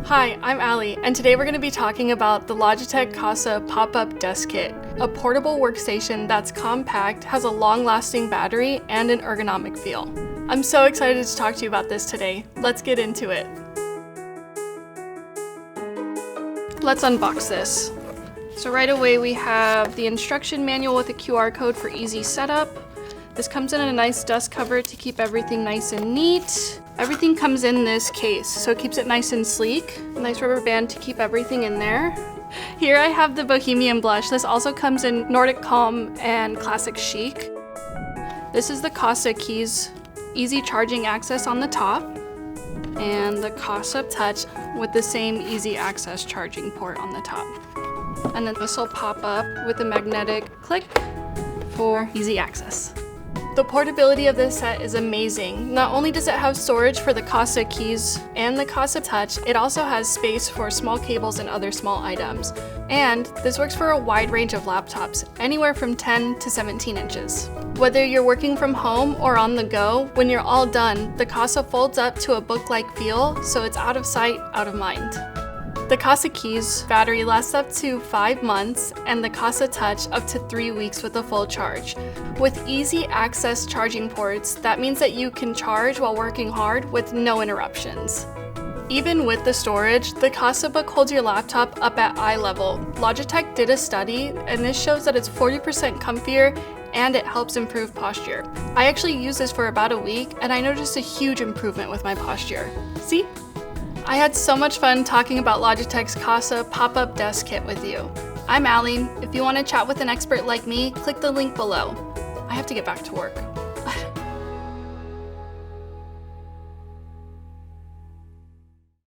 Hi, I'm Allie, and today we're going to be talking about the Logitech Casa pop-up desk kit, a portable workstation that's compact, has a long-lasting battery, and an ergonomic feel. I'm so excited to talk to you about this today. Let's get into it. Let's unbox this. So right away we have the instruction manual with a QR code for easy setup. This comes in a nice dust cover to keep everything nice and neat. Everything comes in this case, so it keeps it nice and sleek. A nice rubber band to keep everything in there. Here I have the Bohemian Blush. This also comes in Nordic Calm and Classic Chic. This is the Casa keys, easy charging access on the top, and the Casa Touch with the same easy access charging port on the top. And then this will pop up with a magnetic click for easy access. The portability of this set is amazing. Not only does it have storage for the Casa keys and the Casa Touch, it also has space for small cables and other small items. And this works for a wide range of laptops, anywhere from 10 to 17 inches. Whether you're working from home or on the go, when you're all done, the Casa folds up to a book-like feel, so it's out of sight, out of mind. The Casa keys battery lasts up to 5 months, and the Casa Touch up to 3 weeks with a full charge. With easy access charging ports, that means that you can charge while working hard with no interruptions. Even with the storage, the Casa Book holds your laptop up at eye level. Logitech did a study, and this shows that it's 40% comfier and it helps improve posture. I actually used this for about a week, and I noticed a huge improvement with my posture. See? I had so much fun talking about Logitech's Casa pop-up desk kit with you. I'm Allie. If you want to chat with an expert like me, click the link below. I have to get back to work.